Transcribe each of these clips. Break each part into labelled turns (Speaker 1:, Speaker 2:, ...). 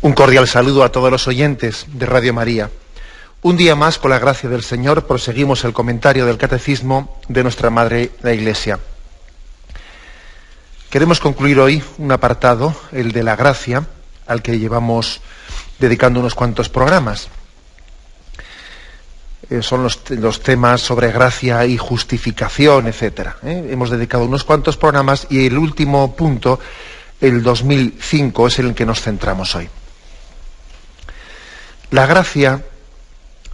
Speaker 1: Un cordial saludo a todos los oyentes de Radio María. Un día más, con la gracia del Señor, proseguimos el comentario del Catecismo de nuestra Madre, la Iglesia. Queremos concluir hoy un apartado, el de la gracia, al que llevamos dedicando unos cuantos programas. Son los temas sobre gracia y justificación, etc. Hemos dedicado unos cuantos programas y el último punto, el 2005, es en el que nos centramos hoy. La gracia,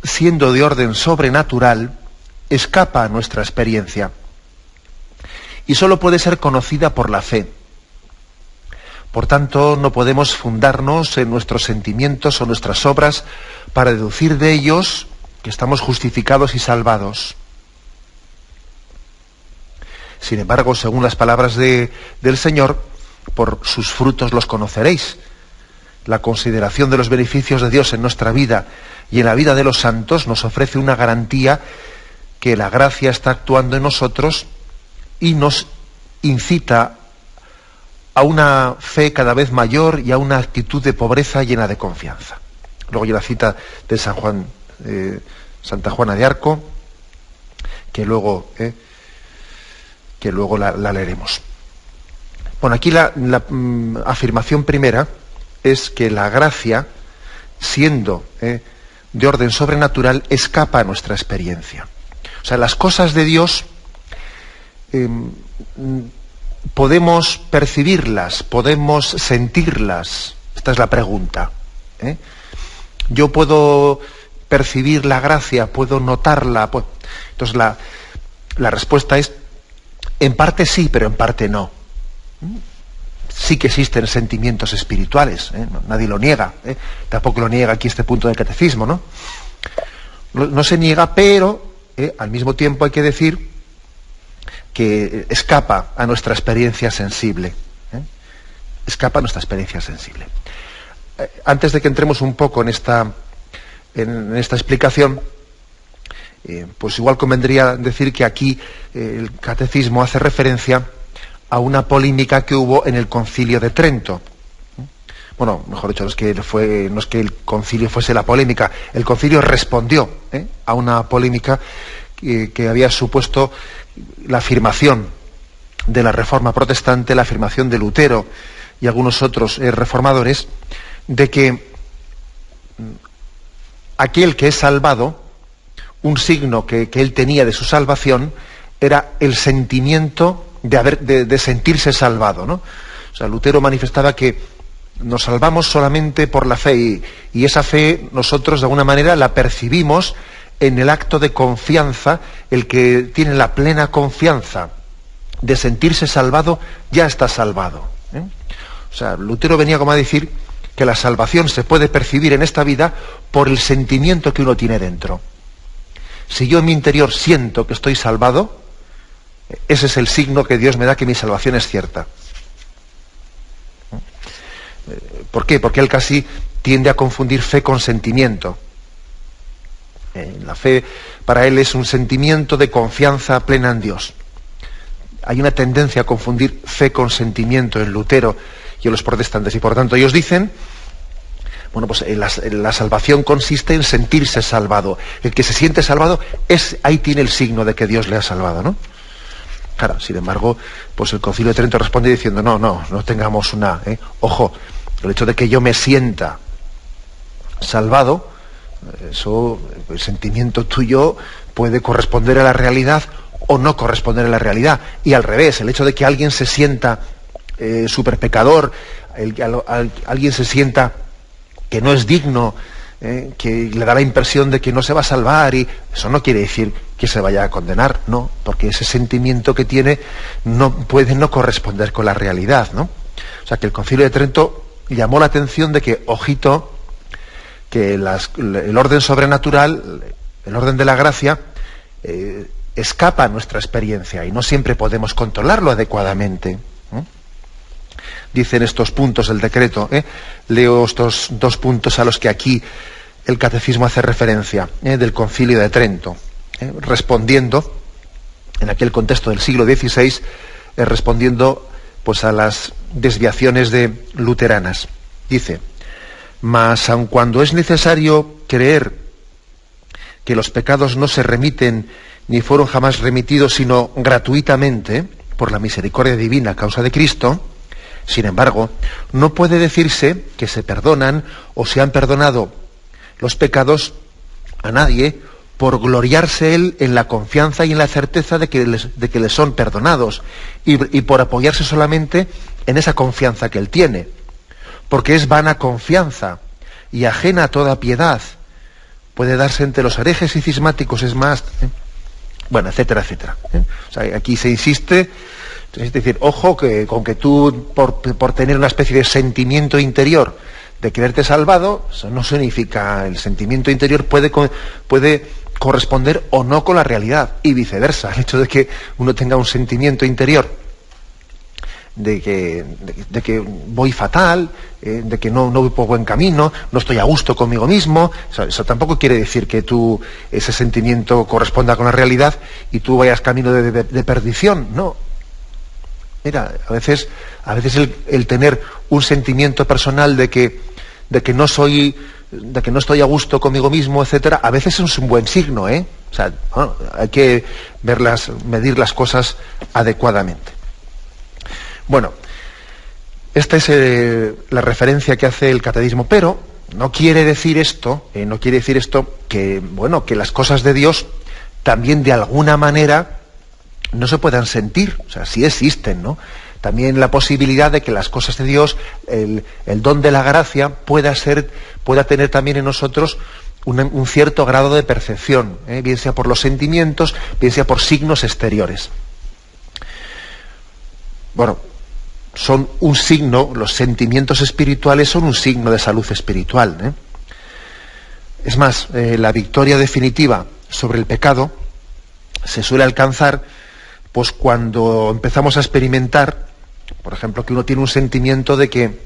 Speaker 1: siendo de orden sobrenatural, escapa a nuestra experiencia y solo puede ser conocida por la fe. Por tanto, no podemos fundarnos en nuestros sentimientos o nuestras obras para deducir de ellos que estamos justificados y salvados. Sin embargo, según las palabras del Señor, por sus frutos los conoceréis. La consideración de los beneficios de Dios en nuestra vida y en la vida de los santos nos ofrece una garantía que la gracia está actuando en nosotros y nos incita a una fe cada vez mayor y a una actitud de pobreza llena de confianza. Luego hay la cita de Santa Juana de Arco, que luego la leeremos. Bueno, aquí la afirmación primera es que la gracia, siendo de orden sobrenatural, escapa a nuestra experiencia. O sea, las cosas de Dios podemos percibirlas, podemos sentirlas. Esta es la pregunta. Yo puedo percibir la gracia, puedo notarla. Entonces la respuesta es, en parte sí, pero en parte no. Sí que existen sentimientos espirituales, nadie lo niega, tampoco lo niega aquí este punto del catecismo, ¿no? No se niega, pero al mismo tiempo hay que decir que escapa a nuestra experiencia sensible. Escapa a nuestra experiencia sensible. Antes de que entremos un poco en esta explicación, pues igual convendría decir que aquí el catecismo hace referencia a una polémica que hubo en el Concilio de Trento. Bueno, mejor dicho, no es que el concilio fuese la polémica, el concilio respondió a una polémica que había supuesto la afirmación de la Reforma protestante, la afirmación de Lutero y algunos otros reformadores, de que aquel que es salvado, un signo que él tenía de su salvación, era el sentimiento de sentirse salvado, ¿no? O sea, Lutero manifestaba que nos salvamos solamente por la fe y esa fe nosotros de alguna manera la percibimos en el acto de confianza. El que tiene la plena confianza de sentirse salvado ya está salvado. O sea, Lutero venía como a decir que la salvación se puede percibir en esta vida por el sentimiento que uno tiene dentro. Si yo en mi interior siento que estoy salvado, ese es el signo que Dios me da que mi salvación es cierta. ¿Por qué? Porque él casi tiende a confundir fe con sentimiento. La fe para él es un sentimiento de confianza plena en Dios. Hay una tendencia a confundir fe con sentimiento en Lutero y en los protestantes, y por tanto ellos dicen, bueno, pues la salvación consiste en sentirse salvado. El que se siente salvado, ahí tiene el signo de que Dios le ha salvado, ¿no? Claro, sin embargo, pues el Concilio de Trento responde diciendo, no tengamos ojo, el hecho de que yo me sienta salvado, eso, el sentimiento tuyo puede corresponder a la realidad o no corresponder a la realidad. Y al revés, el hecho de que alguien se sienta súper pecador, alguien se sienta que no es digno, que le da la impresión de que no se va a salvar, y eso no quiere decir que se vaya a condenar, no, porque ese sentimiento que tiene no puede no corresponder con la realidad, ¿no? O sea, que el Concilio de Trento llamó la atención de que, ojito, que el orden sobrenatural, el orden de la gracia, escapa a nuestra experiencia y no siempre podemos controlarlo adecuadamente. Dicen estos puntos del decreto, leo estos dos puntos a los que aquí el catecismo hace referencia, del Concilio de Trento, respondiendo, en aquel contexto del siglo XVI, respondiendo pues a las desviaciones luteranas. Dice: Mas aun cuando es necesario creer que los pecados no se remiten ni fueron jamás remitidos sino gratuitamente por la misericordia divina a causa de Cristo, sin embargo, no puede decirse que se perdonan o se han perdonado los pecados a nadie por gloriarse él en la confianza y en la certeza de que les son perdonados y por apoyarse solamente en esa confianza que él tiene, porque es vana confianza y ajena a toda piedad. Puede darse entre los herejes y cismáticos, es más, bueno, etcétera, etcétera. O sea, aquí se insiste, es decir, ojo que con que tú por tener una especie de sentimiento interior de creerte salvado, eso no significa, el sentimiento interior puede corresponder o no con la realidad, y viceversa. El hecho de que uno tenga un sentimiento interior de que voy fatal, de que no voy por buen camino, no estoy a gusto conmigo mismo, eso tampoco quiere decir que ese sentimiento corresponda con la realidad y tú vayas camino de perdición, no. Mira, a veces el tener un sentimiento personal de que no estoy a gusto conmigo mismo, etcétera, a veces es un buen signo, ¿eh? O sea, bueno, hay que medir las cosas adecuadamente. Bueno, esta es la referencia que hace el catecismo, pero no quiere decir esto que, bueno, que las cosas de Dios también de alguna manera no se puedan sentir, o sea, sí existen, ¿no? También la posibilidad de que las cosas de Dios, el don de la gracia, pueda tener también en nosotros un cierto grado de percepción, bien sea por los sentimientos, bien sea por signos exteriores. Bueno, son un signo, los sentimientos espirituales son un signo de salud espiritual, Es más, la victoria definitiva sobre el pecado se suele alcanzar pues cuando empezamos a experimentar, por ejemplo, que uno tiene un sentimiento de que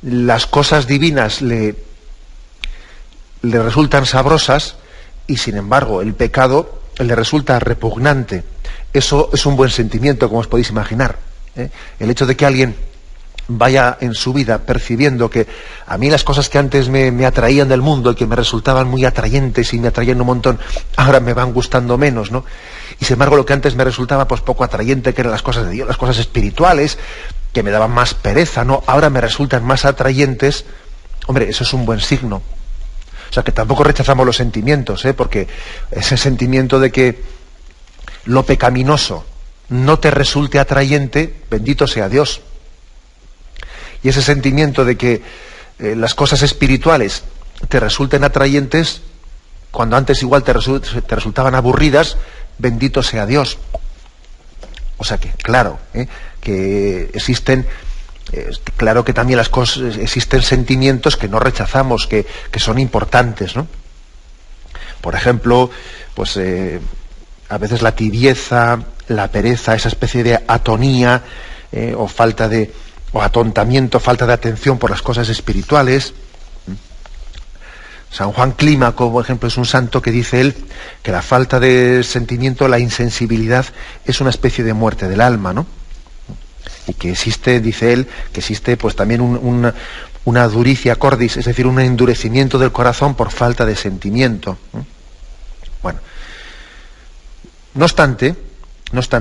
Speaker 1: las cosas divinas le resultan sabrosas y sin embargo el pecado le resulta repugnante. Eso es un buen sentimiento, como os podéis imaginar. El hecho de que alguien vaya en su vida percibiendo que a mí las cosas que antes me atraían del mundo y que me resultaban muy atrayentes y me atraían un montón, ahora me van gustando menos, ¿no? Y sin embargo lo que antes me resultaba pues poco atrayente, que eran las cosas de Dios, las cosas espirituales, que me daban más pereza, ¿no? Ahora me resultan más atrayentes. Hombre, eso es un buen signo. O sea, que tampoco rechazamos los sentimientos, porque ese sentimiento de que lo pecaminoso no te resulte atrayente, bendito sea Dios. Y ese sentimiento de que las cosas espirituales te resulten atrayentes, cuando antes igual te resultaban aburridas, bendito sea Dios. O sea que, claro, que existen, claro que también las cosas, existen sentimientos que no rechazamos, que son importantes, ¿no? Por ejemplo, pues a veces la tibieza, la pereza, esa especie de atonía o atontamiento, falta de atención por las cosas espirituales. San Juan Clímaco, por ejemplo, es un santo que dice él que la falta de sentimiento, la insensibilidad, es una especie de muerte del alma, ¿no? Y que existe, dice él, que existe pues también una duricia cordis, es decir, un endurecimiento del corazón por falta de sentimiento. Bueno, no obstante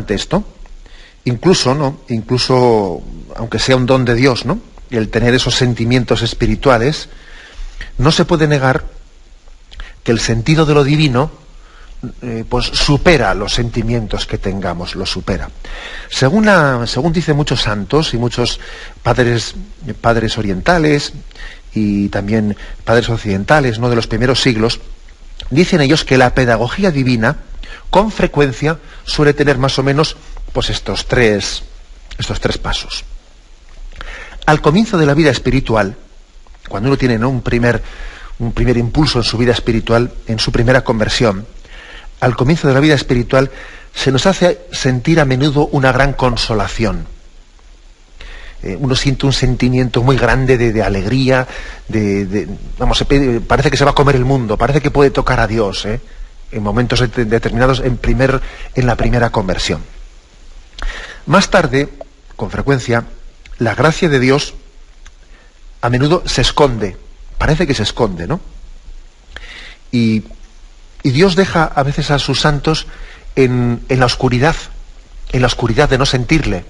Speaker 1: esto, incluso aunque sea un don de Dios, ¿no?, el tener esos sentimientos espirituales, no se puede negar que el sentido de lo divino pues supera los sentimientos que tengamos, los supera. Según dicen muchos santos y muchos padres orientales y también padres occidentales, ¿no?, de los primeros siglos, dicen ellos que la pedagogía divina con frecuencia suele tener más o menos pues estos tres pasos. Al comienzo de la vida espiritual, cuando uno tiene, ¿no?, un primer impulso en su vida espiritual, en su primera conversión, al comienzo de la vida espiritual se nos hace sentir a menudo una gran consolación. Uno siente un sentimiento muy grande de alegría, parece que se va a comer el mundo, parece que puede tocar a Dios, en momentos determinados en la primera conversión. Más tarde, con frecuencia, la gracia de Dios a menudo se esconde parece que se esconde, ¿no? Y Dios deja a veces a sus santos en la oscuridad de no sentirle.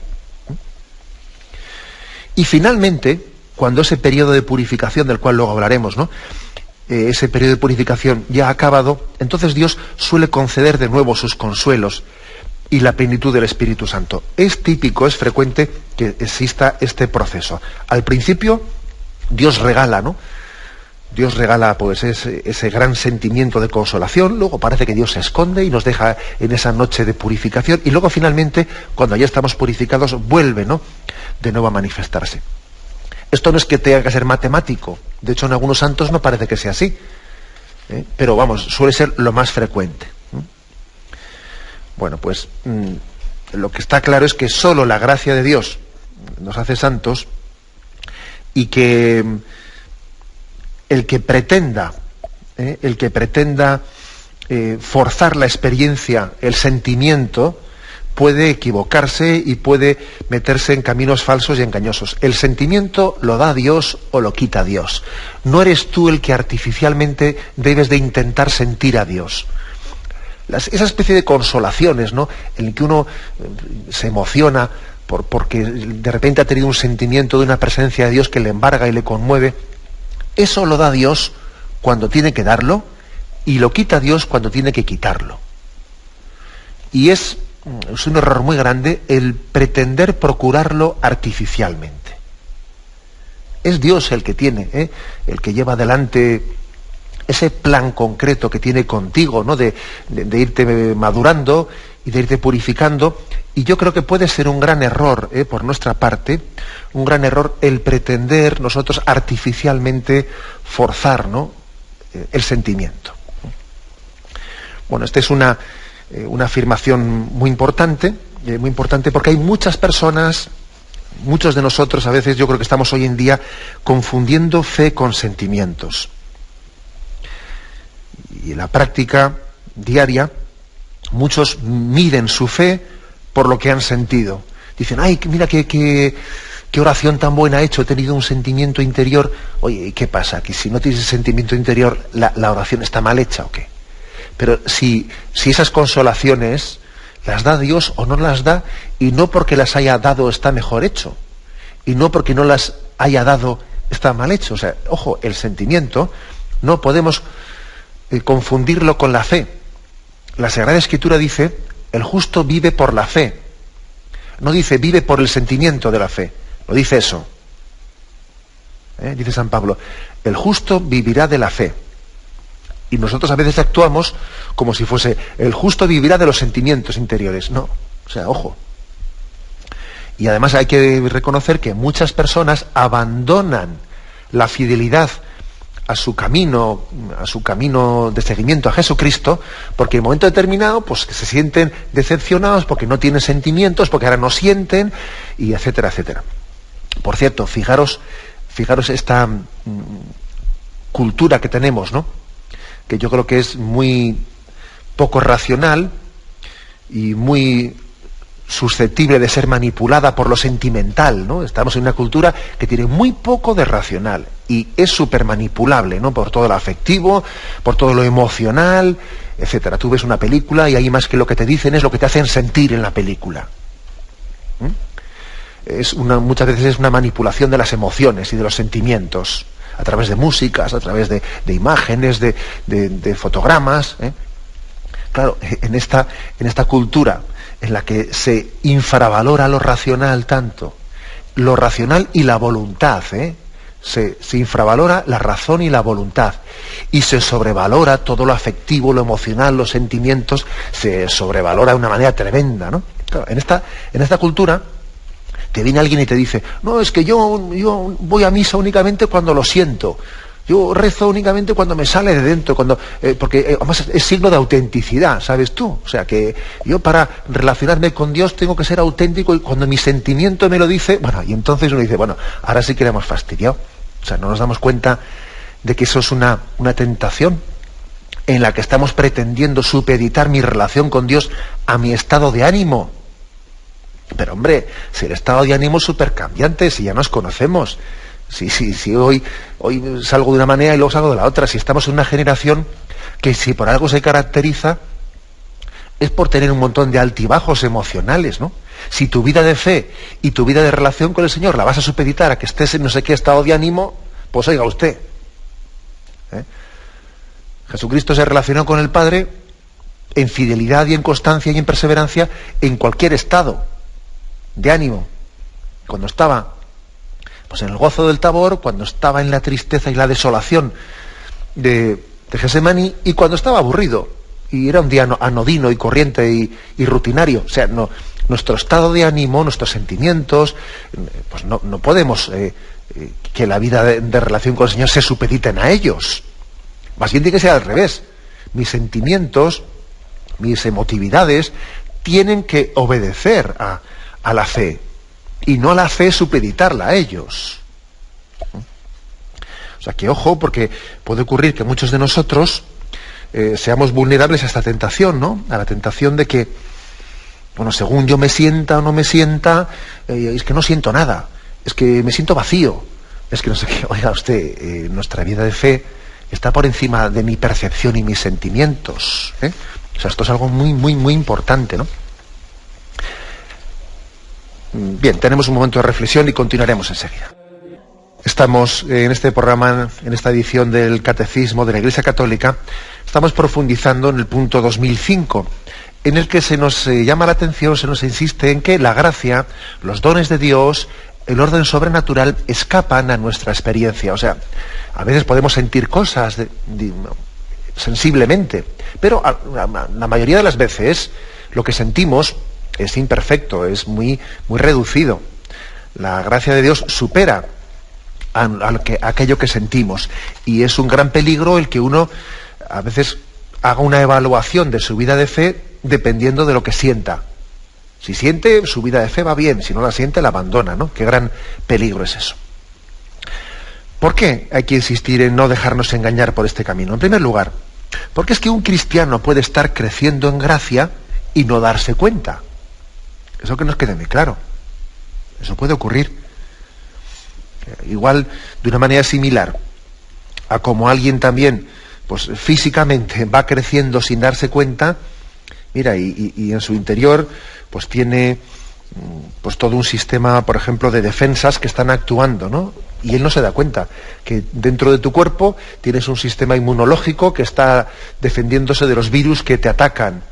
Speaker 1: Y finalmente, cuando ese periodo de purificación, del cual luego hablaremos, ¿no?, ese periodo de purificación ya ha acabado, entonces Dios suele conceder de nuevo sus consuelos y la plenitud del Espíritu Santo. Es típico, es frecuente que exista este proceso. Al principio, Dios regala, ¿no? Dios regala pues ese gran sentimiento de consolación, luego parece que Dios se esconde y nos deja en esa noche de purificación, y luego finalmente, cuando ya estamos purificados, vuelve, ¿no?, de nuevo a manifestarse. Esto no es que tenga que ser matemático, de hecho en algunos santos no parece que sea así, pero vamos, suele ser lo más frecuente. Bueno, pues lo que está claro es que solo la gracia de Dios nos hace santos, y que el que pretenda forzar la experiencia, el sentimiento, puede equivocarse y puede meterse en caminos falsos y engañosos. El sentimiento lo da Dios o lo quita Dios. No eres tú el que artificialmente debes de intentar sentir a Dios. Esa especie de consolaciones, ¿no?, en que uno se emociona porque de repente ha tenido un sentimiento de una presencia de Dios que le embarga y le conmueve, eso lo da Dios cuando tiene que darlo, y lo quita Dios cuando tiene que quitarlo. Y es un error muy grande el pretender procurarlo artificialmente. Es Dios el que tiene, el que lleva adelante ese plan concreto que tiene contigo, ¿no?, de irte madurando y de irte purificando. Y yo creo que puede ser un gran error, por nuestra parte, un gran error el pretender nosotros artificialmente forzar, ¿no?, el sentimiento. Bueno, esta es una afirmación muy importante porque hay muchas personas, muchos de nosotros a veces, yo creo que estamos hoy en día confundiendo fe con sentimientos. Y en la práctica diaria, muchos miden su fe por lo que han sentido. Dicen, ay, mira qué oración tan buena he hecho, he tenido un sentimiento interior. Oye, ¿qué pasa? ¿Que si no tienes ese sentimiento interior, la oración está mal hecha o qué? Pero si esas consolaciones las da Dios o no las da, y no porque las haya dado está mejor hecho, y no porque no las haya dado está mal hecho. O sea, ojo, el sentimiento no podemos confundirlo con la fe. La Sagrada Escritura dice, el justo vive por la fe. No dice vive por el sentimiento de la fe, no dice eso. Dice San Pablo, el justo vivirá de la fe. Y nosotros a veces actuamos como si fuese el justo vivirá de los sentimientos interiores. No, o sea, ojo. Y además hay que reconocer que muchas personas abandonan la fidelidad a su camino de seguimiento a Jesucristo, porque en un momento determinado pues se sienten decepcionados porque no tienen sentimientos, porque ahora no sienten, y etcétera, etcétera. Por cierto, fijaros esta cultura que tenemos, ¿no?, que yo creo que es muy poco racional y muy susceptible de ser manipulada por lo sentimental, ¿no? Estamos en una cultura que tiene muy poco de racional y es súper manipulable, ¿no?, por todo lo afectivo, por todo lo emocional, etcétera. Tú ves una película y ahí más que lo que te dicen es lo que te hacen sentir en la película. Muchas veces es una manipulación de las emociones y de los sentimientos, a través de músicas, a través de imágenes, de fotogramas. Claro, en esta cultura en la que se infravalora lo racional tanto, lo racional y la voluntad, se infravalora la razón y la voluntad, y se sobrevalora todo lo afectivo, lo emocional, los sentimientos, se sobrevalora de una manera tremenda, ¿no? Claro, en esta cultura te viene alguien y te dice, no, es que yo voy a misa únicamente cuando lo siento, yo rezo únicamente cuando me sale de dentro, porque además es signo de autenticidad, ¿sabes tú? O sea, que yo para relacionarme con Dios tengo que ser auténtico, y cuando mi sentimiento me lo dice, bueno, y entonces uno dice, bueno, ahora sí que le hemos fastidiado. O sea, no nos damos cuenta de que eso es una tentación en la que estamos pretendiendo supeditar mi relación con Dios a mi estado de ánimo. Pero hombre, si el estado de ánimo es súper cambiante, si ya nos conocemos, Si hoy salgo de una manera y luego salgo de la otra, si estamos en una generación que si por algo se caracteriza es por tener un montón de altibajos emocionales, ¿no? Si tu vida de fe y tu vida de relación con el Señor la vas a supeditar a que estés en no sé qué estado de ánimo, pues oiga usted. Jesucristo se relacionó con el Padre en fidelidad y en constancia y en perseverancia en cualquier estado de ánimo. Cuando estaba pues en el gozo del Tabor, cuando estaba en la tristeza y la desolación de Getsemaní, y cuando estaba aburrido y era un día anodino y corriente y rutinario. O sea, nuestro estado de ánimo, nuestros sentimientos, pues no podemos que la vida de relación con el Señor se supediten a ellos. Más bien tiene que ser al revés. Mis sentimientos, mis emotividades tienen que obedecer a la fe, y no la fe supeditarla a ellos. O sea que ojo, porque puede ocurrir que muchos de nosotros seamos vulnerables a esta tentación, ¿no? A la tentación de que, bueno, según yo me sienta o no me sienta, es que no siento nada, es que me siento vacío, es que no sé qué. Oiga usted, nuestra vida de fe está por encima de mi percepción y mis sentimientos, ¿eh? O sea, esto es algo muy, muy, muy importante, ¿no? Bien, tenemos un momento de reflexión y continuaremos enseguida. Estamos en este programa, en esta edición del Catecismo de la Iglesia Católica, estamos profundizando en el punto 2005, en el que se nos llama la atención, se nos insiste en que la gracia, los dones de Dios, el orden sobrenatural escapan a nuestra experiencia. O sea, a veces podemos sentir cosas sensiblemente, pero la mayoría de las veces lo que sentimos es imperfecto, es muy, muy reducido. La gracia de Dios supera aquello que sentimos, y es un gran peligro el que uno a veces haga una evaluación de su vida de fe dependiendo de lo que sienta. Si siente, su vida de fe va bien; si no la siente, la abandona, ¿no? Qué gran peligro es eso. ¿Por qué hay que insistir en no dejarnos engañar por este camino? En primer lugar, porque es que un cristiano puede estar creciendo en gracia y no darse cuenta. Eso que nos quede muy claro. Eso puede ocurrir. Igual, de una manera similar a como alguien también, pues físicamente va creciendo sin darse cuenta, mira, y en su interior pues tiene pues todo un sistema, por ejemplo, de defensas que están actuando, ¿no? Y él no se da cuenta que dentro de tu cuerpo tienes un sistema inmunológico que está defendiéndose de los virus que te atacan,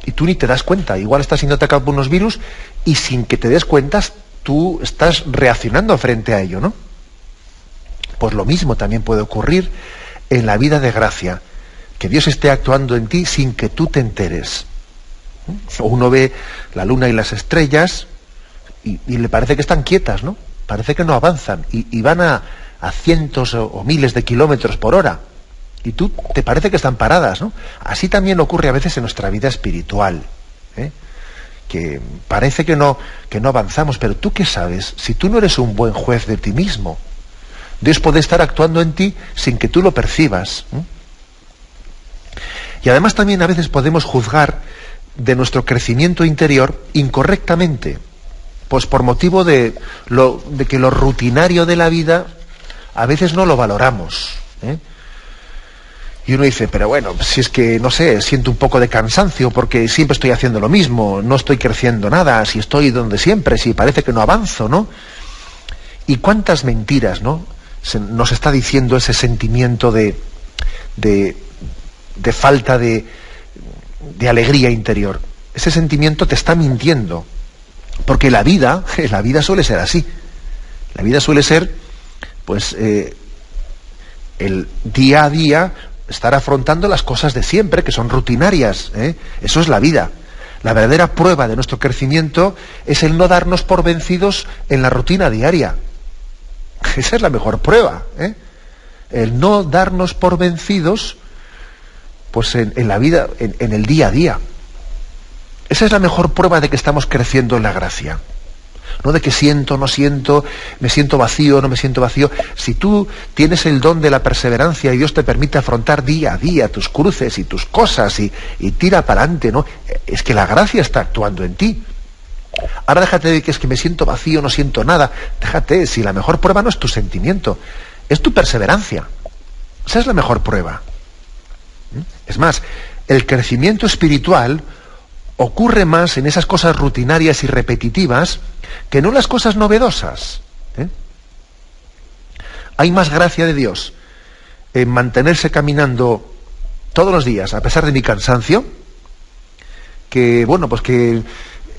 Speaker 1: y tú ni te das cuenta. Igual estás siendo atacado por unos virus y sin que te des cuenta tú estás reaccionando frente a ello, ¿no? Pues lo mismo también puede ocurrir en la vida de gracia, que Dios esté actuando en ti sin que tú te enteres. Uno ve la luna y las estrellas y le parece que están quietas, ¿no? Parece que no avanzan y van a cientos o miles de kilómetros por hora, y tú te parece que están paradas, ¿no? Así también ocurre a veces en nuestra vida espiritual, ¿eh? Que parece que no avanzamos, pero ¿tú qué sabes? Si tú no eres un buen juez de ti mismo, Dios puede estar actuando en ti sin que tú lo percibas, ¿eh? Y además también a veces podemos juzgar de nuestro crecimiento interior incorrectamente, pues por motivo de que lo rutinario de la vida a veces no lo valoramos, ¿eh? Y uno dice, pero bueno, si es que, no sé, siento un poco de cansancio porque siempre estoy haciendo lo mismo, no estoy creciendo nada, si estoy donde siempre, si parece que no avanzo, ¿no? Y cuántas mentiras, ¿no?, nos está diciendo ese sentimiento de falta de alegría interior. Ese sentimiento te está mintiendo, porque la vida suele ser así. La vida suele ser, pues, el día a día, estar afrontando las cosas de siempre, que son rutinarias, ¿eh? Eso es la vida. La verdadera prueba de nuestro crecimiento es el no darnos por vencidos en la rutina diaria. Esa es la mejor prueba, ¿eh? El no darnos por vencidos, pues en la vida, en el día a día. Esa es la mejor prueba de que estamos creciendo en la gracia. No de que siento, no siento, me siento vacío, no me siento vacío. Si tú tienes el don de la perseverancia y Dios te permite afrontar día a día tus cruces y tus cosas y tira para adelante, ¿no? Es que la gracia está actuando en ti. Ahora déjate de que es que me siento vacío, no siento nada. Déjate, si la mejor prueba no es tu sentimiento, es tu perseverancia. Esa es la mejor prueba. Es más, el crecimiento espiritual ocurre más en esas cosas rutinarias y repetitivas que no en las cosas novedosas. Hay más gracia de Dios en mantenerse caminando todos los días, a pesar de mi cansancio, que, bueno, pues que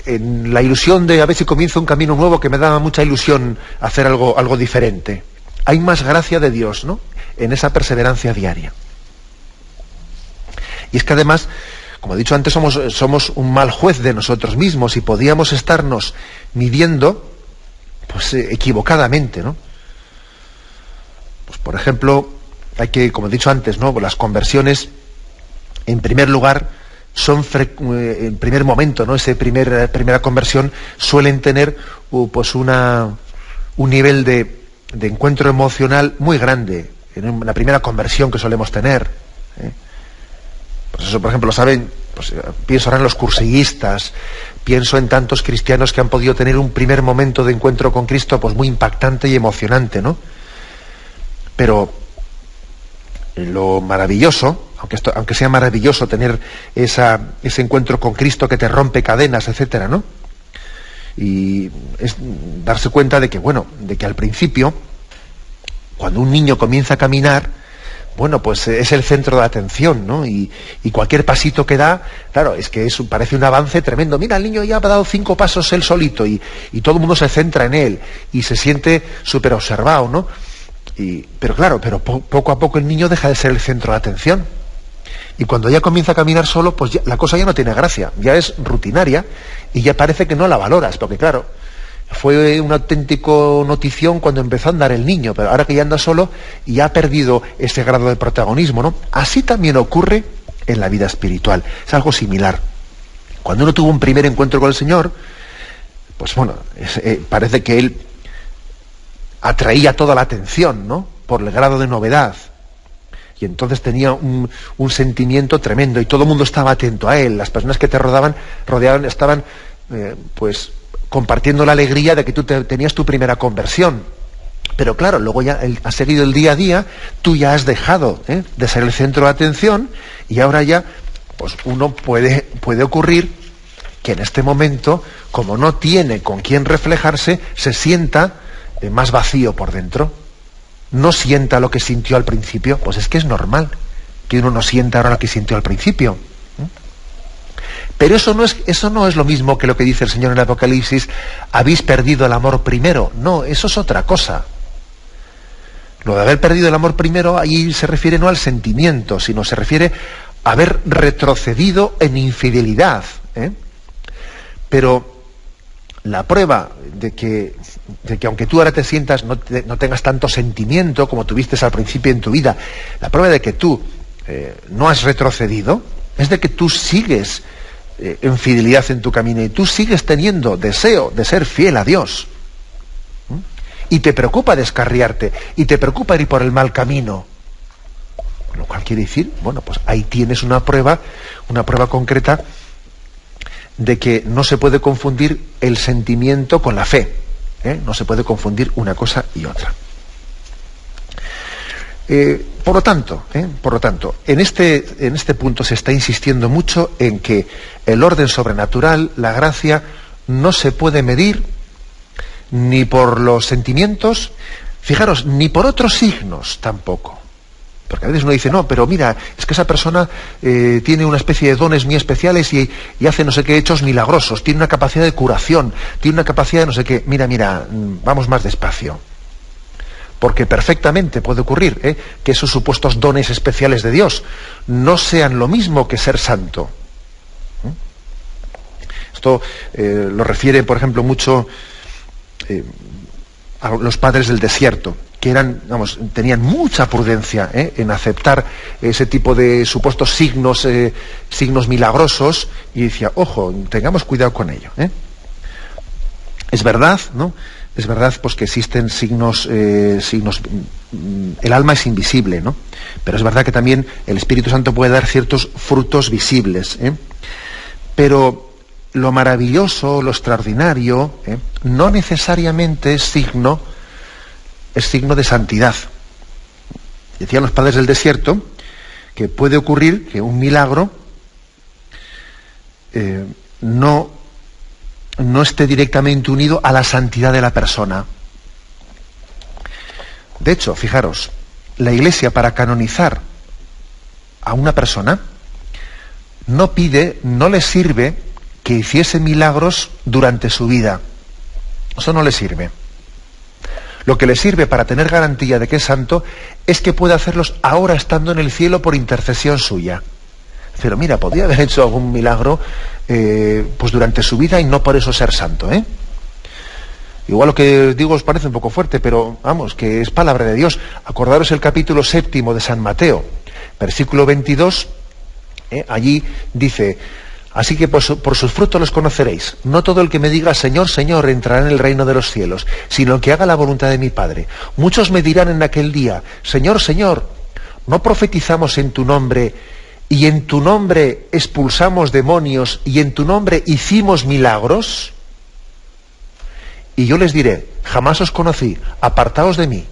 Speaker 1: en la ilusión de a ver si comienzo un camino nuevo, que me da mucha ilusión hacer algo diferente. Hay más gracia de Dios, ¿no?, en esa perseverancia diaria. Y es que además, como he dicho antes, somos un mal juez de nosotros mismos y podíamos estarnos midiendo, pues equivocadamente, ¿no? Pues por ejemplo, hay que, como he dicho antes, ¿no?, las conversiones, en primer lugar, son en primer momento, ¿no?, primera conversión, suelen tener pues un nivel de encuentro emocional muy grande, en la primera conversión que solemos tener. Pues eso, por ejemplo, lo saben, pues, pienso ahora en los cursillistas, pienso en tantos cristianos que han podido tener un primer momento de encuentro con Cristo pues muy impactante y emocionante, ¿no? Pero lo maravilloso, aunque sea maravilloso tener ese encuentro con Cristo que te rompe cadenas, etcétera, ¿no?, y es darse cuenta de que, bueno, de que al principio, cuando un niño comienza a caminar, bueno, pues es el centro de atención, ¿no? Y cualquier pasito que da, claro, es que parece un avance tremendo. Mira, el niño ya ha dado 5 pasos él solito y todo el mundo se centra en él y se siente súper observado, ¿no? Pero claro, poco a poco el niño deja de ser el centro de atención. Y cuando ya comienza a caminar solo, pues la cosa ya no tiene gracia, ya es rutinaria y ya parece que no la valoras, porque claro, fue un auténtico notición cuando empezó a andar el niño, pero ahora que ya anda solo y ya ha perdido ese grado de protagonismo, ¿no? Así también ocurre en la vida espiritual, es algo similar. Cuando uno tuvo un primer encuentro con el Señor, pues bueno, parece que Él atraía toda la atención, ¿no?, por el grado de novedad. Y entonces tenía un sentimiento tremendo y todo el mundo estaba atento a él. Las personas que te rodeaban estaban pues compartiendo la alegría de que tú tenías tu primera conversión. Pero claro, luego ya has seguido el día a día, tú ya has dejado de ser el centro de atención y ahora ya pues uno puede ocurrir que en este momento, como no tiene con quién reflejarse, se sienta más vacío por dentro. No sienta lo que sintió al principio. Pues es que es normal que uno no sienta ahora lo que sintió al principio. Pero eso no es lo mismo que lo que dice el Señor en el Apocalipsis: habéis perdido el amor primero. No, eso es otra cosa. Lo de haber perdido el amor primero, ahí se refiere no al sentimiento, sino se refiere a haber retrocedido en infidelidad. Pero la prueba de que aunque tú ahora te sientas, no tengas tanto sentimiento como tuviste al principio en tu vida, la prueba de que tú no has retrocedido es de que tú sigues en fidelidad en tu camino y tú sigues teniendo deseo de ser fiel a Dios. Y te preocupa descarriarte y te preocupa ir por el mal camino. Lo cual quiere decir, bueno, pues ahí tienes una prueba concreta de que no se puede confundir el sentimiento con la fe. No se puede confundir una cosa y otra. Por lo tanto, en este punto se está insistiendo mucho en que el orden sobrenatural, la gracia, no se puede medir ni por los sentimientos, fijaros, ni por otros signos tampoco. Porque a veces uno dice, no, pero mira, es que esa persona tiene una especie de dones muy especiales y hace no sé qué hechos milagrosos, tiene una capacidad de curación, tiene una capacidad de no sé qué. Mira, vamos más despacio. Porque perfectamente puede ocurrir que esos supuestos dones especiales de Dios no sean lo mismo que ser santo. Esto lo refiere, por ejemplo, mucho a los padres del desierto, que tenían mucha prudencia en aceptar ese tipo de supuestos signos milagrosos, y decía, ojo, tengamos cuidado con ello. Es verdad, ¿no? Es verdad, pues, que existen signos, el alma es invisible, ¿no? Pero es verdad que también el Espíritu Santo puede dar ciertos frutos visibles, Pero lo maravilloso, lo extraordinario, no necesariamente es signo de santidad. Decían los padres del desierto que puede ocurrir que un milagro no esté directamente unido a la santidad de la persona. De hecho, fijaros, la Iglesia, para canonizar a una persona, no le sirve que hiciese milagros durante su vida. Eso no le sirve. Lo que le sirve para tener garantía de que es santo es que puede hacerlos ahora estando en el cielo por intercesión suya. Pero mira, podría haber hecho algún milagro pues durante su vida y no por eso ser santo, ¿eh? Igual lo que digo os parece un poco fuerte, pero vamos, que es palabra de Dios. Acordaros el capítulo 7 de San Mateo, versículo 22, allí dice: así que por sus frutos los conoceréis. No todo el que me diga Señor, Señor entrará en el reino de los cielos, sino el que haga la voluntad de mi Padre. Muchos me dirán en aquel día: Señor, Señor, ¿no profetizamos en tu nombre, y en tu nombre expulsamos demonios, y en tu nombre hicimos milagros? Y yo les diré: jamás os conocí, apartaos de mí.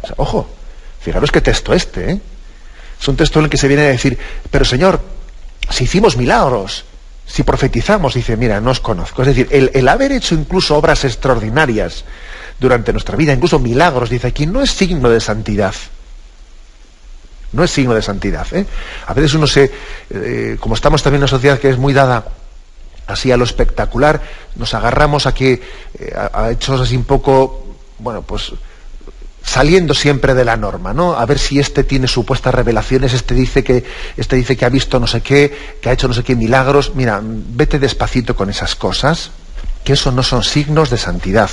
Speaker 1: O sea, ojo, fijaros qué texto este, ¿eh? Es un texto en el que se viene a decir: pero Señor, si hicimos milagros, si profetizamos, dice, mira, no os conozco. Es decir, el haber hecho incluso obras extraordinarias durante nuestra vida, incluso milagros, dice aquí, no es signo de santidad. No es signo de santidad, ¿eh? A veces uno como estamos también en una sociedad que es muy dada así a lo espectacular, nos agarramos a que a hechos así un poco, bueno, pues saliendo siempre de la norma, ¿no? A ver si este tiene supuestas revelaciones, este dice que ha visto no sé qué, que ha hecho no sé qué milagros. Mira, vete despacito con esas cosas, que eso no son signos de santidad.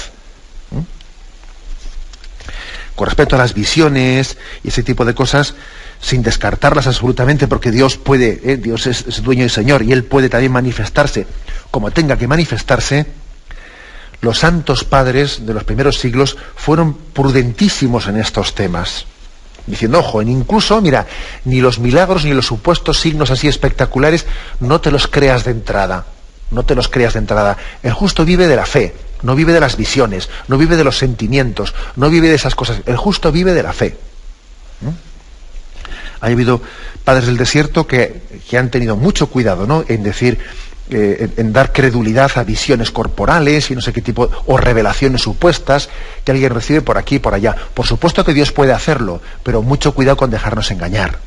Speaker 1: Con respecto a las visiones y ese tipo de cosas, sin descartarlas absolutamente, porque Dios puede, Dios es dueño y Señor, y Él puede también manifestarse como tenga que manifestarse. Los santos padres de los primeros siglos fueron prudentísimos en estos temas, diciendo, ojo, incluso, mira, ni los milagros ni los supuestos signos así espectaculares, no te los creas de entrada, no te los creas de entrada. El justo vive de la fe, no vive de las visiones, no vive de los sentimientos, no vive de esas cosas. El justo vive de la fe. Ha habido padres del desierto que han tenido mucho cuidado, ¿no?, en decir, en dar credulidad a visiones corporales y no sé qué tipo, o revelaciones supuestas que alguien recibe por aquí y por allá. Por supuesto que Dios puede hacerlo, pero mucho cuidado con dejarnos engañar.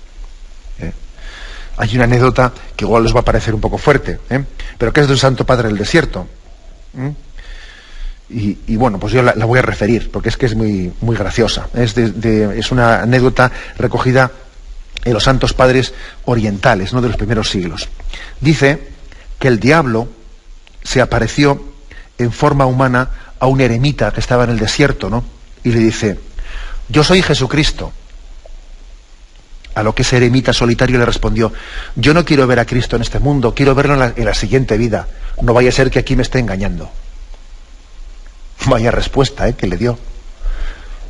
Speaker 1: Hay una anécdota que igual os va a parecer un poco fuerte, pero que es de un santo padre del desierto. Y bueno, pues yo la voy a referir, porque es que es muy, muy graciosa. Es una anécdota recogida en los santos padres orientales, ¿no?, de los primeros siglos. Dice que el diablo se apareció en forma humana a un eremita que estaba en el desierto, ¿no?, y le dice: yo soy Jesucristo. A lo que ese eremita solitario le respondió: yo no quiero ver a Cristo en este mundo, quiero verlo en la siguiente vida. No vaya a ser que aquí me esté engañando. Vaya respuesta, que le dio.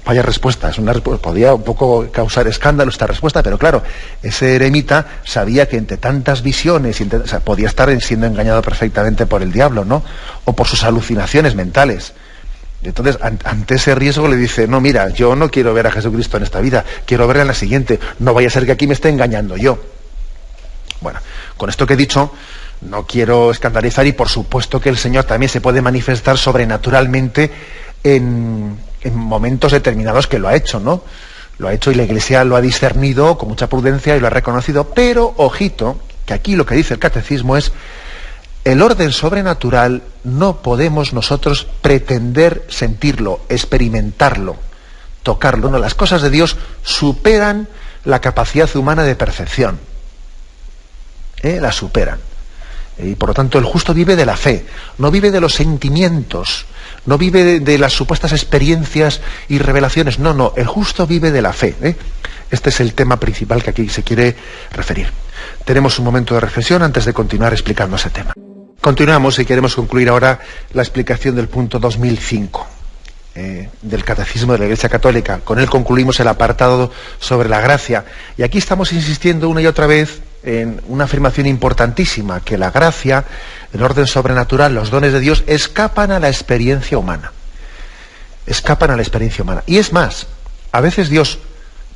Speaker 1: Vaya respuesta, podía un poco causar escándalo esta respuesta, pero claro, ese eremita sabía que entre tantas visiones, podía estar siendo engañado perfectamente por el diablo, ¿no?, o por sus alucinaciones mentales. Entonces, ante ese riesgo le dice: no, mira, yo no quiero ver a Jesucristo en esta vida, quiero verle en la siguiente, no vaya a ser que aquí me esté engañando yo. Bueno, con esto que he dicho, no quiero escandalizar, y por supuesto que el Señor también se puede manifestar sobrenaturalmente en momentos determinados, que lo ha hecho, ¿no? Lo ha hecho, y la Iglesia lo ha discernido con mucha prudencia y lo ha reconocido, pero ojito, que aquí lo que dice el catecismo es: el orden sobrenatural no podemos nosotros pretender sentirlo, experimentarlo, tocarlo. No, las cosas de Dios superan la capacidad humana de percepción. La superan. Y por lo tanto el justo vive de la fe, no vive de los sentimientos, no vive de las supuestas experiencias y revelaciones. No, el justo vive de la fe. Este es el tema principal que aquí se quiere referir. Tenemos un momento de reflexión antes de continuar explicando ese tema. Continuamos y queremos concluir ahora la explicación del punto 2005 del Catecismo de la Iglesia Católica. Con él concluimos el apartado sobre la gracia. Y aquí estamos insistiendo una y otra vez en una afirmación importantísima, que la gracia, el orden sobrenatural, los dones de Dios escapan a la experiencia humana. Escapan a la experiencia humana. Y es más, a veces Dios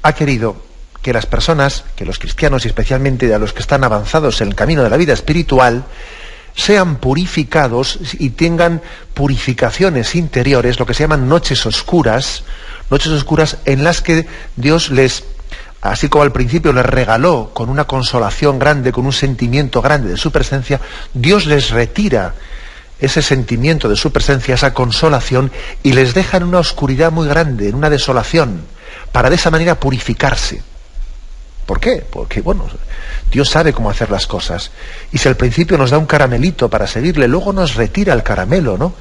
Speaker 1: ha querido que las personas, que los cristianos y especialmente a los que están avanzados en el camino de la vida espiritual, sean purificados y tengan purificaciones interiores, lo que se llaman noches oscuras en las que Dios les, así como al principio les regaló con una consolación grande, con un sentimiento grande de su presencia, Dios les retira ese sentimiento de su presencia, esa consolación, y les deja en una oscuridad muy grande, en una desolación, para de esa manera purificarse. ¿Por qué? Porque, bueno, Dios sabe cómo hacer las cosas. Y si al principio nos da un caramelito para seguirle, luego nos retira el caramelo, ¿no?,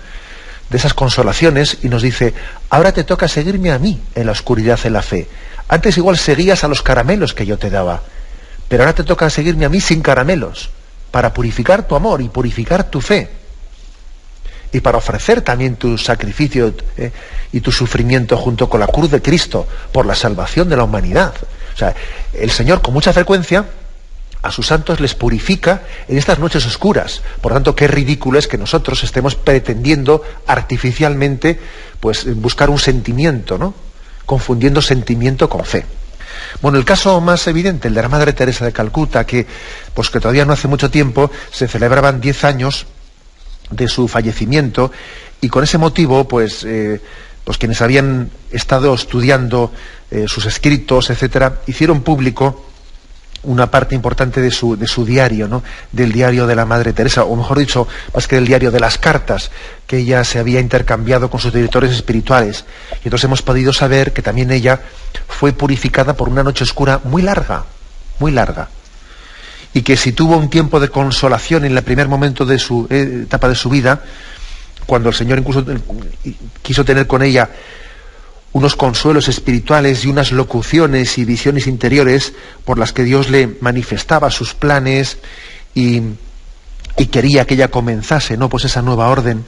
Speaker 1: de esas consolaciones, y nos dice: ahora te toca seguirme a mí en la oscuridad de la fe. Antes igual seguías a los caramelos que yo te daba, pero ahora te toca seguirme a mí sin caramelos, para purificar tu amor y purificar tu fe. Y para ofrecer también tu sacrificio y tu sufrimiento junto con la cruz de Cristo por la salvación de la humanidad. O sea, el Señor con mucha frecuencia a sus santos les purifica en estas noches oscuras. Por tanto, qué ridículo es que nosotros estemos pretendiendo artificialmente, pues, buscar un sentimiento, ¿no?, confundiendo sentimiento con fe. Bueno, el caso más evidente, el de la Madre Teresa de Calcuta, que todavía no hace mucho tiempo se celebraban 10 años de su fallecimiento, y con ese motivo, pues quienes habían estado estudiando sus escritos, etcétera, hicieron público una parte importante de su diario, ¿no?, del diario de la Madre Teresa, o mejor dicho, más que del diario, de las cartas que ella se había intercambiado con sus directores espirituales. Y entonces hemos podido saber que también ella fue purificada por una noche oscura muy larga, y que si tuvo un tiempo de consolación en el primer momento de su etapa de su vida, cuando el Señor incluso quiso tener con ella unos consuelos espirituales y unas locuciones y visiones interiores por las que Dios le manifestaba sus planes y quería que ella comenzase, ¿no?, pues esa nueva orden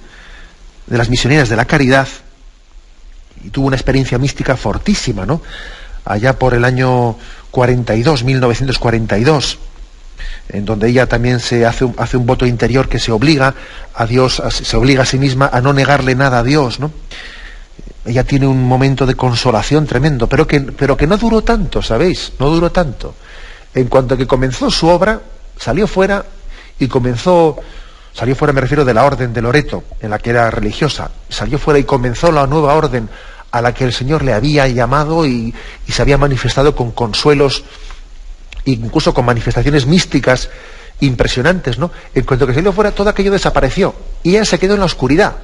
Speaker 1: de las misioneras de la caridad, y tuvo una experiencia mística fortísima, ¿no?, allá por el año 1942, en donde ella también se hace un voto interior que se obliga a Dios, se obliga a sí misma a no negarle nada a Dios, ¿no? Ella tiene un momento de consolación tremendo, pero que no duró tanto, ¿sabéis? No duró tanto. En cuanto a que comenzó su obra, salió fuera, me refiero de la orden de Loreto, en la que era religiosa, salió fuera y comenzó la nueva orden a la que el Señor le había llamado y se había manifestado con consuelos, incluso con manifestaciones místicas impresionantes, ¿no? En cuanto que salió fuera, todo aquello desapareció y ella se quedó en la oscuridad.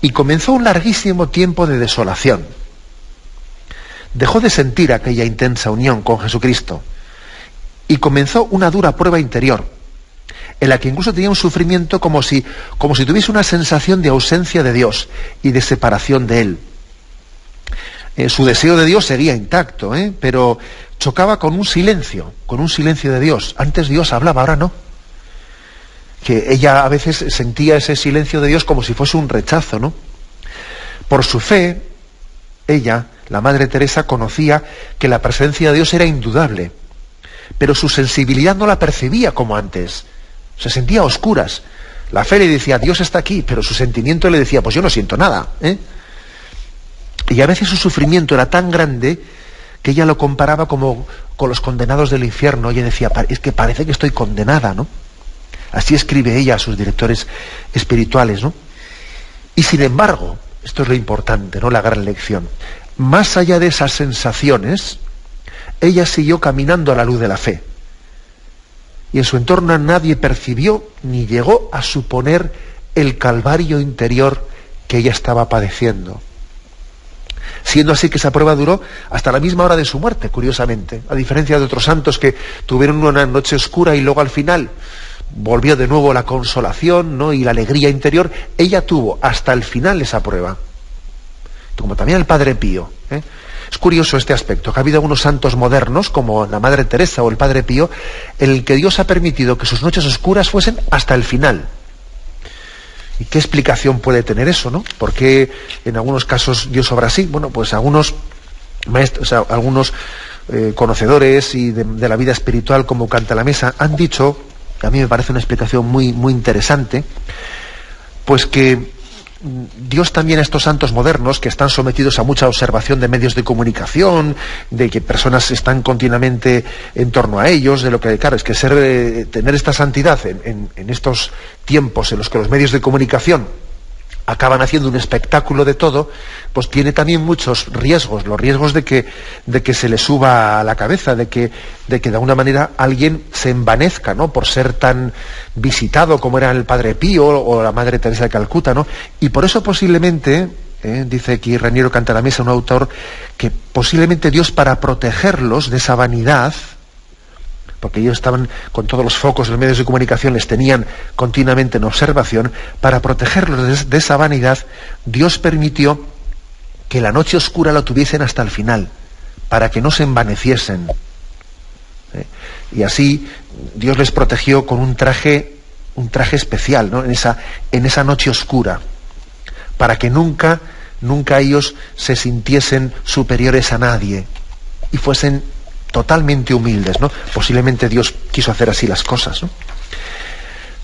Speaker 1: Y comenzó un larguísimo tiempo de desolación. Dejó de sentir aquella intensa unión con Jesucristo y comenzó una dura prueba interior, en la que incluso tenía un sufrimiento como si tuviese una sensación de ausencia de Dios y de separación de Él. Su deseo de Dios seguía intacto, pero chocaba con un silencio de Dios. Antes Dios hablaba, ahora no. Que ella a veces sentía ese silencio de Dios como si fuese un rechazo, ¿no? Por su fe, ella, la Madre Teresa, conocía que la presencia de Dios era indudable, pero su sensibilidad no la percibía como antes. Se sentía a oscuras. La fe le decía: Dios está aquí, pero su sentimiento le decía: pues yo no siento nada, Y a veces su sufrimiento era tan grande que ella lo comparaba como con los condenados del infierno. Ella decía: es que parece que estoy condenada, ¿no? Así escribe ella a sus directores espirituales, ¿no? Y sin embargo, esto es lo importante, ¿no?, la gran lección. Más allá de esas sensaciones, ella siguió caminando a la luz de la fe. Y en su entorno nadie percibió ni llegó a suponer el calvario interior que ella estaba padeciendo. Siendo así que esa prueba duró hasta la misma hora de su muerte, curiosamente, a diferencia de otros santos que tuvieron una noche oscura y luego al final volvió de nuevo la consolación, ¿no?, y la alegría interior. Ella tuvo hasta el final esa prueba, como también el Padre Pío. Es curioso este aspecto, que ha habido algunos santos modernos, como la Madre Teresa o el Padre Pío, en el que Dios ha permitido que sus noches oscuras fuesen hasta el final. ¿Y qué explicación puede tener eso, no? ¿Por qué en algunos casos Dios obra así? Bueno, pues algunos maestros, algunos conocedores y de la vida espiritual como Canta la Mesa han dicho, a mí me parece una explicación muy, muy interesante, pues que Dios también a estos santos modernos que están sometidos a mucha observación de medios de comunicación, de que personas están continuamente en torno a ellos, de lo que, claro, es que tener esta santidad en estos tiempos en los que los medios de comunicación acaban haciendo un espectáculo de todo, pues tiene también muchos riesgos, los riesgos de que se le suba a la cabeza, de que de alguna manera alguien se envanezca, ¿no?, por ser tan visitado como era el Padre Pío o la Madre Teresa de Calcuta, ¿no? Y por eso posiblemente, dice aquí Raniero Canta la Mesa, un autor, que posiblemente Dios, para protegerlos de esa vanidad, porque ellos estaban con todos los focos de los medios de comunicación, les tenían continuamente en observación, para protegerlos de esa vanidad, Dios permitió que la noche oscura lo tuviesen hasta el final, para que no se envaneciesen. Y así Dios les protegió con un traje especial, ¿no?, en esa noche oscura, para que nunca ellos se sintiesen superiores a nadie y fuesen totalmente humildes, ¿no? Posiblemente Dios quiso hacer así las cosas, ¿no?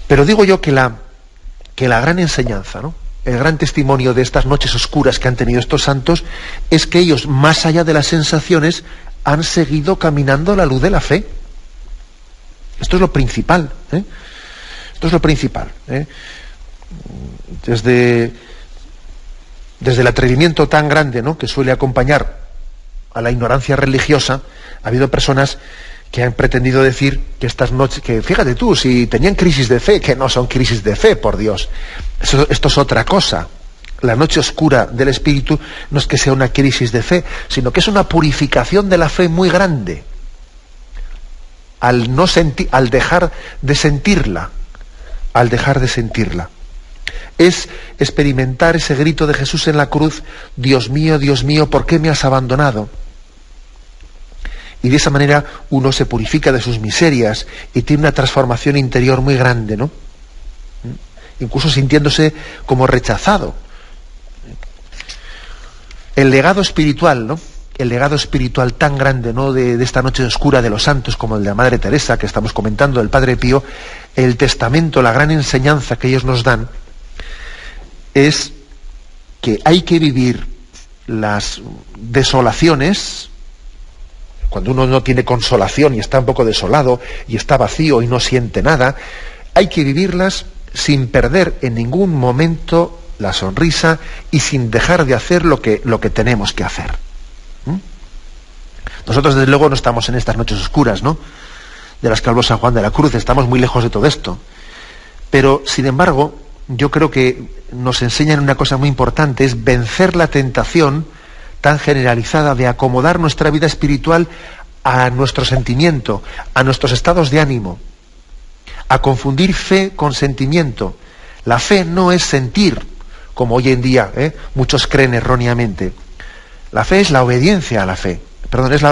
Speaker 1: Pero digo yo que la gran enseñanza, ¿no?, el gran testimonio de estas noches oscuras que han tenido estos santos es que ellos, más allá de las sensaciones, han seguido caminando a la luz de la fe. Esto es lo principal, ¿eh? Esto es lo principal, ¿eh? Desde el atrevimiento tan grande, ¿no?, que suele acompañar a la ignorancia religiosa, ha habido personas que han pretendido decir que estas noches, que fíjate tú, si tenían crisis de fe, que no son crisis de fe, por Dios. Esto es otra cosa. La noche oscura del espíritu no es que sea una crisis de fe, sino que es una purificación de la fe muy grande. Al dejar de sentirla, es experimentar ese grito de Jesús en la cruz: Dios mío, ¿por qué me has abandonado? Y de esa manera uno se purifica de sus miserias y tiene una transformación interior muy grande, ¿no? Incluso sintiéndose como rechazado. El legado espiritual, ¿no?, el legado espiritual tan grande, ¿no?, de esta noche oscura de los santos, como el de la Madre Teresa, que estamos comentando, del Padre Pío, el testamento, la gran enseñanza que ellos nos dan, es que hay que vivir las desolaciones, cuando uno no tiene consolación y está un poco desolado y está vacío y no siente nada, hay que vivirlas sin perder en ningún momento la sonrisa y sin dejar de hacer lo que tenemos que hacer. Nosotros, desde luego, no estamos en estas noches oscuras, ¿no?, de las que habló San Juan de la Cruz, estamos muy lejos de todo esto. Pero, sin embargo, yo creo que nos enseñan una cosa muy importante, es vencer la tentación tan generalizada de acomodar nuestra vida espiritual a nuestro sentimiento, a nuestros estados de ánimo, a confundir fe con sentimiento. La fe no es sentir, como hoy en día muchos creen erróneamente. La fe es la obediencia a la fe,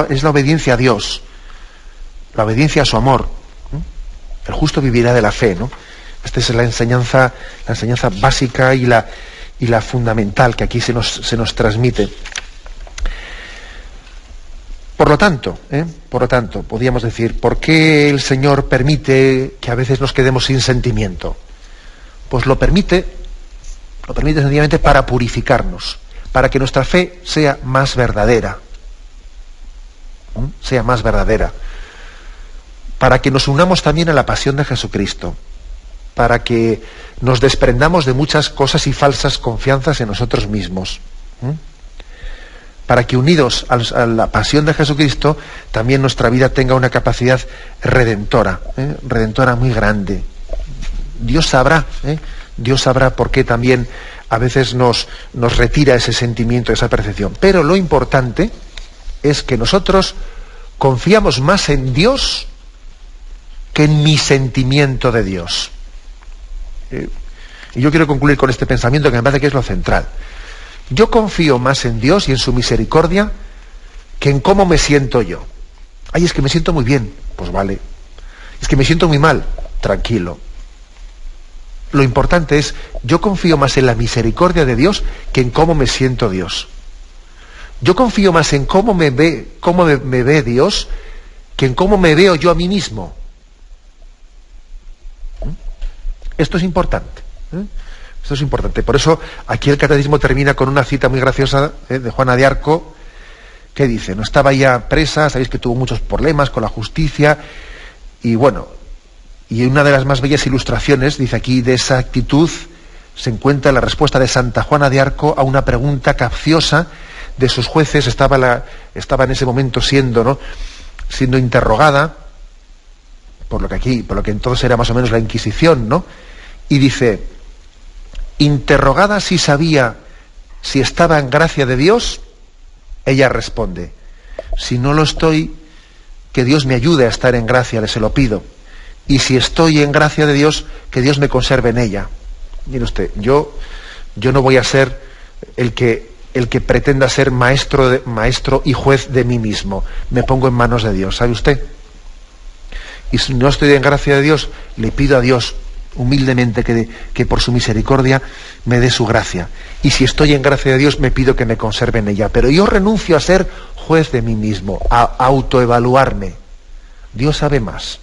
Speaker 1: es la obediencia a Dios, la obediencia a su amor. El justo vivirá de la fe, ¿no? Esta es la enseñanza básica y la fundamental que aquí se nos transmite. Por lo tanto, podríamos decir, ¿por qué el Señor permite que a veces nos quedemos sin sentimiento? Pues lo permite sencillamente para purificarnos, para que nuestra fe sea más verdadera, para que nos unamos también a la pasión de Jesucristo, para que nos desprendamos de muchas cosas y falsas confianzas en nosotros mismos, para que, unidos a la pasión de Jesucristo, también nuestra vida tenga una capacidad redentora muy grande. Dios sabrá por qué también a veces nos retira ese sentimiento, esa percepción. Pero lo importante es que nosotros confiamos más en Dios que en mi sentimiento de Dios. Y yo quiero concluir con este pensamiento que me parece que es lo central. Yo confío más en Dios y en su misericordia que en cómo me siento yo. Ay, es que me siento muy bien, pues vale. Es que me siento muy mal, tranquilo. Lo importante es, yo confío más en la misericordia de Dios que en cómo me siento Dios. Yo confío más en cómo me ve Dios, que en cómo me veo yo a mí mismo. Esto es importante. Esto es importante. Por eso aquí el catecismo termina con una cita muy graciosa de Juana de Arco, que dice, no estaba ya presa, sabéis que tuvo muchos problemas con la justicia, y bueno, y una de las más bellas ilustraciones, dice aquí, de esa actitud, se encuentra la respuesta de Santa Juana de Arco a una pregunta capciosa de sus jueces. Estaba en ese momento siendo interrogada por lo que entonces era más o menos la Inquisición, ¿no? Y dice, interrogada si sabía si estaba en gracia de Dios, ella responde, si no lo estoy, que Dios me ayude a estar en gracia, se lo pido. Y si estoy en gracia de Dios, que Dios me conserve en ella. Mire usted, yo no voy a ser el que pretenda ser maestro y juez de mí mismo. Me pongo en manos de Dios, ¿sabe usted? Y si no estoy en gracia de Dios, le pido a Dios humildemente que por su misericordia me dé su gracia. Y si estoy en gracia de Dios, me pido que me conserve en ella. Pero yo renuncio a ser juez de mí mismo, a autoevaluarme. Dios sabe más.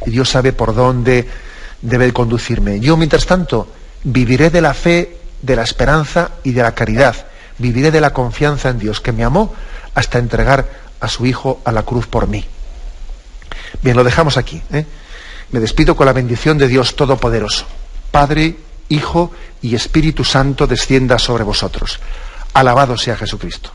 Speaker 1: Y Dios sabe por dónde debe conducirme. Yo, mientras tanto, viviré de la fe, de la esperanza y de la caridad. Viviré de la confianza en Dios, que me amó hasta entregar a su Hijo a la cruz por mí. Bien, lo dejamos aquí, ¿eh? Me despido con la bendición de Dios Todopoderoso. Padre, Hijo y Espíritu Santo descienda sobre vosotros. Alabado sea Jesucristo.